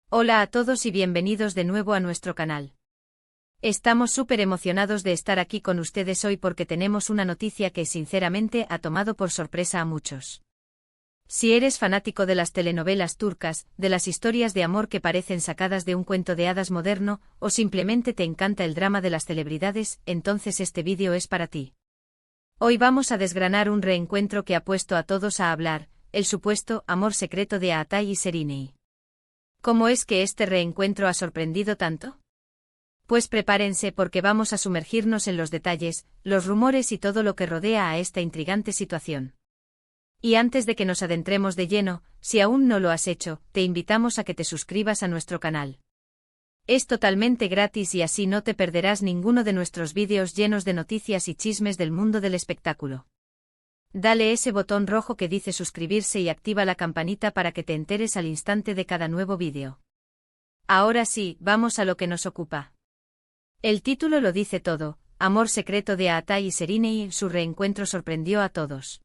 Hola a todos y bienvenidos de nuevo a nuestro canal. Estamos súper emocionados de estar aquí con ustedes hoy porque tenemos una noticia que sinceramente ha tomado por sorpresa a muchos. Si eres fanático de las telenovelas turcas, de las historias de amor que parecen sacadas de un cuento de hadas moderno, o simplemente te encanta el drama de las celebridades, entonces este vídeo es para ti. Hoy vamos a desgranar un reencuentro que ha puesto a todos a hablar, el supuesto amor secreto de Atay y Serenay. ¿Cómo es que este reencuentro ha sorprendido tanto? Pues prepárense porque vamos a sumergirnos en los detalles, los rumores y todo lo que rodea a esta intrigante situación. Y antes de que nos adentremos de lleno, si aún no lo has hecho, te invitamos a que te suscribas a nuestro canal. Es totalmente gratis y así no te perderás ninguno de nuestros vídeos llenos de noticias y chismes del mundo del espectáculo. Dale ese botón rojo que dice suscribirse y activa la campanita para que te enteres al instante de cada nuevo vídeo. Ahora sí, vamos a lo que nos ocupa. El título lo dice todo, amor secreto de Atay y Serenay, su reencuentro sorprendió a todos.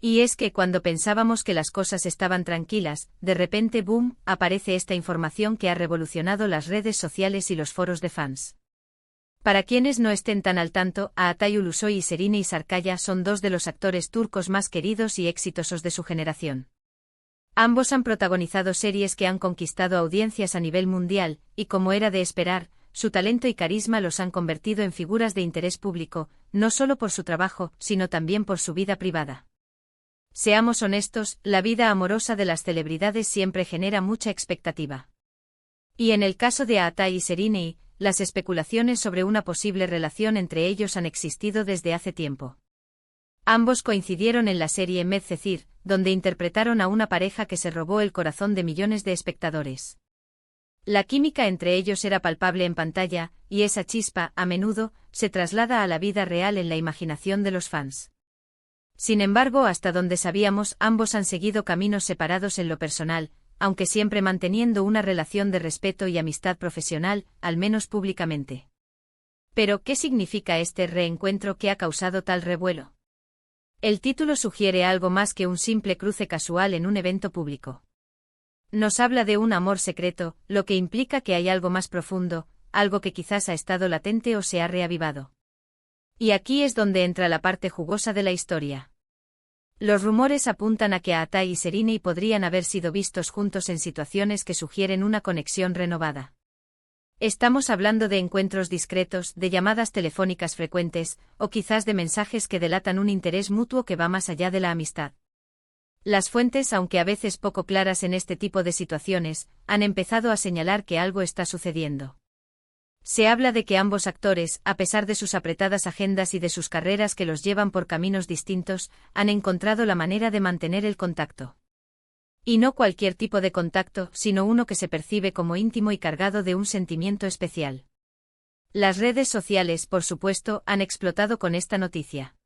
Y es que cuando pensábamos que las cosas estaban tranquilas, de repente boom, aparece esta información que ha revolucionado las redes sociales y los foros de fans. Para quienes no estén tan al tanto, Atay Ulusoy y Serenay Sarıkaya son dos de los actores turcos más queridos y exitosos de su generación. Ambos han protagonizado series que han conquistado audiencias a nivel mundial, y como era de esperar, su talento y carisma los han convertido en figuras de interés público, no solo por su trabajo, sino también por su vida privada. Seamos honestos, la vida amorosa de las celebridades siempre genera mucha expectativa. Y en el caso de Atay y Serenay, las especulaciones sobre una posible relación entre ellos han existido desde hace tiempo. Ambos coincidieron en la serie Medcezir, donde interpretaron a una pareja que se robó el corazón de millones de espectadores. La química entre ellos era palpable en pantalla, y esa chispa, a menudo, se traslada a la vida real en la imaginación de los fans. Sin embargo, hasta donde sabíamos, ambos han seguido caminos separados en lo personal, aunque siempre manteniendo una relación de respeto y amistad profesional, al menos públicamente. Pero, ¿qué significa este reencuentro que ha causado tal revuelo? El título sugiere algo más que un simple cruce casual en un evento público. Nos habla de un amor secreto, lo que implica que hay algo más profundo, algo que quizás ha estado latente o se ha reavivado. Y aquí es donde entra la parte jugosa de la historia. Los rumores apuntan a que Atay y Serenay podrían haber sido vistos juntos en situaciones que sugieren una conexión renovada. Estamos hablando de encuentros discretos, de llamadas telefónicas frecuentes, o quizás de mensajes que delatan un interés mutuo que va más allá de la amistad. Las fuentes, aunque a veces poco claras en este tipo de situaciones, han empezado a señalar que algo está sucediendo. Se habla de que ambos actores, a pesar de sus apretadas agendas y de sus carreras que los llevan por caminos distintos, han encontrado la manera de mantener el contacto. Y no cualquier tipo de contacto, sino uno que se percibe como íntimo y cargado de un sentimiento especial. Las redes sociales, por supuesto, han explotado con esta noticia.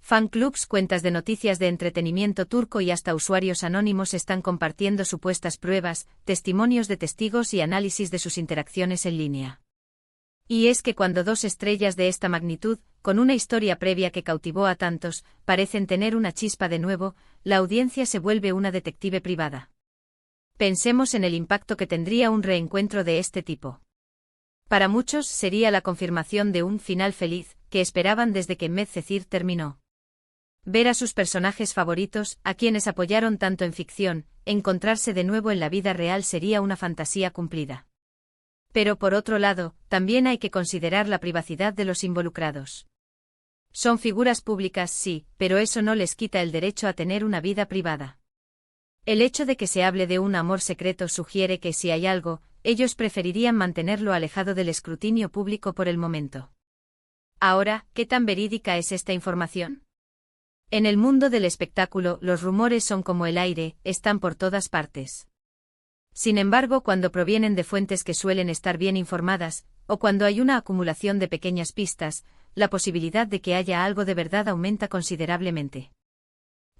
Fanclubs, cuentas de noticias de entretenimiento turco y hasta usuarios anónimos están compartiendo supuestas pruebas, testimonios de testigos y análisis de sus interacciones en línea. Y es que cuando dos estrellas de esta magnitud, con una historia previa que cautivó a tantos, parecen tener una chispa de nuevo, la audiencia se vuelve una detective privada. Pensemos en el impacto que tendría un reencuentro de este tipo. Para muchos sería la confirmación de un final feliz, que esperaban desde que Medcezir terminó. Ver a sus personajes favoritos, a quienes apoyaron tanto en ficción, encontrarse de nuevo en la vida real sería una fantasía cumplida. Pero por otro lado, también hay que considerar la privacidad de los involucrados. Son figuras públicas, sí, pero eso no les quita el derecho a tener una vida privada. El hecho de que se hable de un amor secreto sugiere que si hay algo, ellos preferirían mantenerlo alejado del escrutinio público por el momento. Ahora, ¿qué tan verídica es esta información? En el mundo del espectáculo, los rumores son como el aire, están por todas partes. Sin embargo, cuando provienen de fuentes que suelen estar bien informadas, o cuando hay una acumulación de pequeñas pistas, la posibilidad de que haya algo de verdad aumenta considerablemente.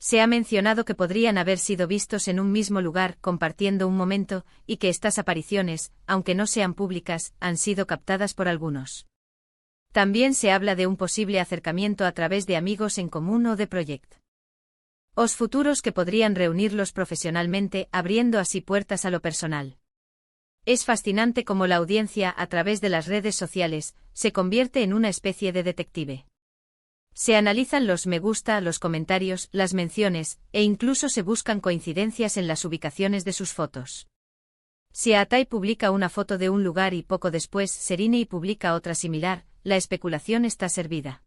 Se ha mencionado que podrían haber sido vistos en un mismo lugar, compartiendo un momento, y que estas apariciones, aunque no sean públicas, han sido captadas por algunos. También se habla de un posible acercamiento a través de amigos en común o de proyectos futuros que podrían reunirlos profesionalmente, abriendo así puertas a lo personal. Es fascinante cómo la audiencia, a través de las redes sociales, se convierte en una especie de detective. Se analizan los me gusta, los comentarios, las menciones, e incluso se buscan coincidencias en las ubicaciones de sus fotos. Si Atai publica una foto de un lugar y poco después Serinei publica otra similar, la especulación está servida.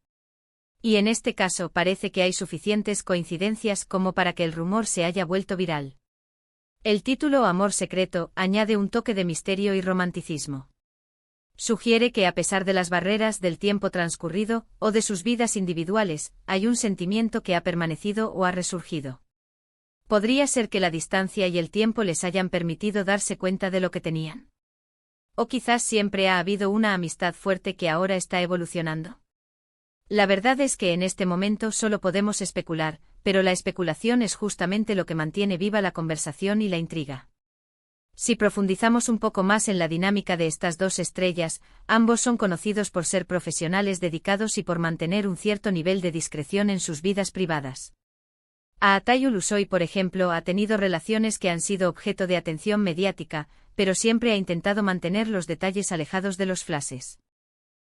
Y en este caso parece que hay suficientes coincidencias como para que el rumor se haya vuelto viral. El título Amor secreto añade un toque de misterio y romanticismo. Sugiere que a pesar de las barreras del tiempo transcurrido, o de sus vidas individuales, hay un sentimiento que ha permanecido o ha resurgido. Podría ser que la distancia y el tiempo les hayan permitido darse cuenta de lo que tenían. O quizás siempre ha habido una amistad fuerte que ahora está evolucionando. La verdad es que en este momento solo podemos especular, pero la especulación es justamente lo que mantiene viva la conversación y la intriga. Si profundizamos un poco más en la dinámica de estas dos estrellas, ambos son conocidos por ser profesionales dedicados y por mantener un cierto nivel de discreción en sus vidas privadas. Atai Ulusoy, por ejemplo, ha tenido relaciones que han sido objeto de atención mediática, pero siempre ha intentado mantener los detalles alejados de los flashes.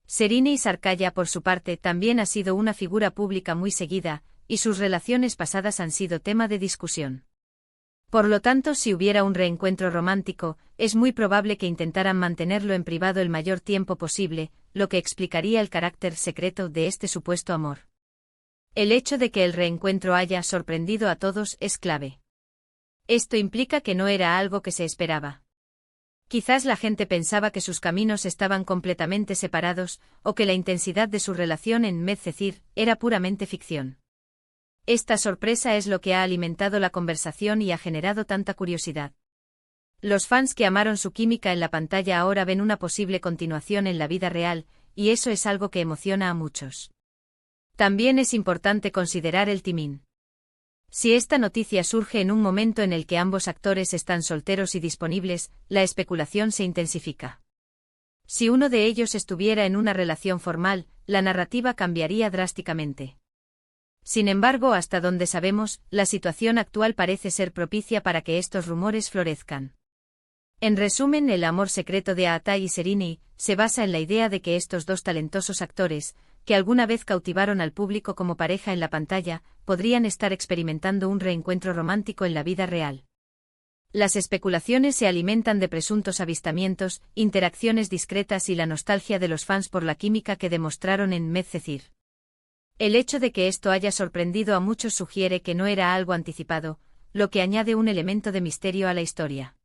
Serinei Sarkaya, por su parte, también ha sido una figura pública muy seguida, y sus relaciones pasadas han sido tema de discusión. Por lo tanto, si hubiera un reencuentro romántico, es muy probable que intentaran mantenerlo en privado el mayor tiempo posible, lo que explicaría el carácter secreto de este supuesto amor. El hecho de que el reencuentro haya sorprendido a todos es clave. Esto implica que no era algo que se esperaba. Quizás la gente pensaba que sus caminos estaban completamente separados, o que la intensidad de su relación en Medcezir era puramente ficción. Esta sorpresa es lo que ha alimentado la conversación y ha generado tanta curiosidad. Los fans que amaron su química en la pantalla ahora ven una posible continuación en la vida real, y eso es algo que emociona a muchos. También es importante considerar el timing. Si esta noticia surge en un momento en el que ambos actores están solteros y disponibles, la especulación se intensifica. Si uno de ellos estuviera en una relación formal, la narrativa cambiaría drásticamente. Sin embargo, hasta donde sabemos, la situación actual parece ser propicia para que estos rumores florezcan. En resumen, el amor secreto de Atai y Serinei se basa en la idea de que estos dos talentosos actores, que alguna vez cautivaron al público como pareja en la pantalla, podrían estar experimentando un reencuentro romántico en la vida real. Las especulaciones se alimentan de presuntos avistamientos, interacciones discretas y la nostalgia de los fans por la química que demostraron en Medcezir. El hecho de que esto haya sorprendido a muchos sugiere que no era algo anticipado, lo que añade un elemento de misterio a la historia.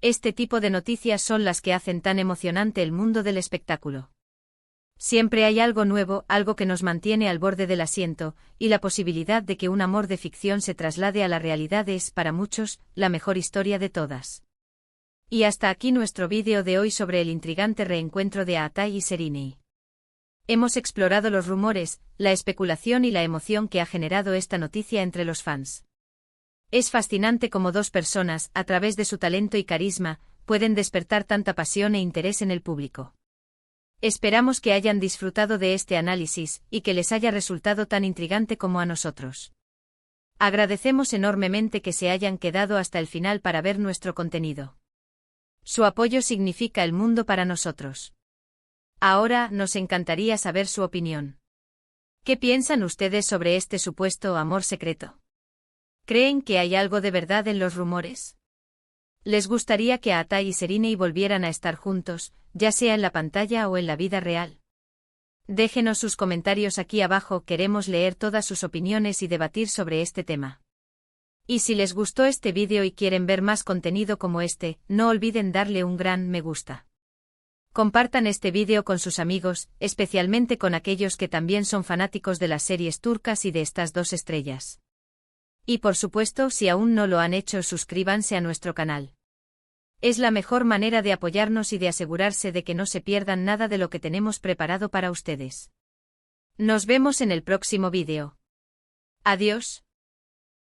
Este tipo de noticias son las que hacen tan emocionante el mundo del espectáculo. Siempre hay algo nuevo, algo que nos mantiene al borde del asiento, y la posibilidad de que un amor de ficción se traslade a la realidad es, para muchos, la mejor historia de todas. Y hasta aquí nuestro vídeo de hoy sobre el intrigante reencuentro de Atai y Serinei. Hemos explorado los rumores, la especulación y la emoción que ha generado esta noticia entre los fans. Es fascinante cómo dos personas, a través de su talento y carisma, pueden despertar tanta pasión e interés en el público. Esperamos que hayan disfrutado de este análisis, y que les haya resultado tan intrigante como a nosotros. Agradecemos enormemente que se hayan quedado hasta el final para ver nuestro contenido. Su apoyo significa el mundo para nosotros. Ahora, nos encantaría saber su opinión. ¿Qué piensan ustedes sobre este supuesto amor secreto? ¿Creen que hay algo de verdad en los rumores? ¿Les gustaría que Atai y Serinei volvieran a estar juntos, ya sea en la pantalla o en la vida real? Déjenos sus comentarios aquí abajo, queremos leer todas sus opiniones y debatir sobre este tema. Y si les gustó este vídeo y quieren ver más contenido como este, no olviden darle un gran me gusta. Compartan este vídeo con sus amigos, especialmente con aquellos que también son fanáticos de las series turcas y de estas dos estrellas. Y por supuesto, si aún no lo han hecho, suscríbanse a nuestro canal. Es la mejor manera de apoyarnos y de asegurarse de que no se pierdan nada de lo que tenemos preparado para ustedes. Nos vemos en el próximo vídeo. Adiós.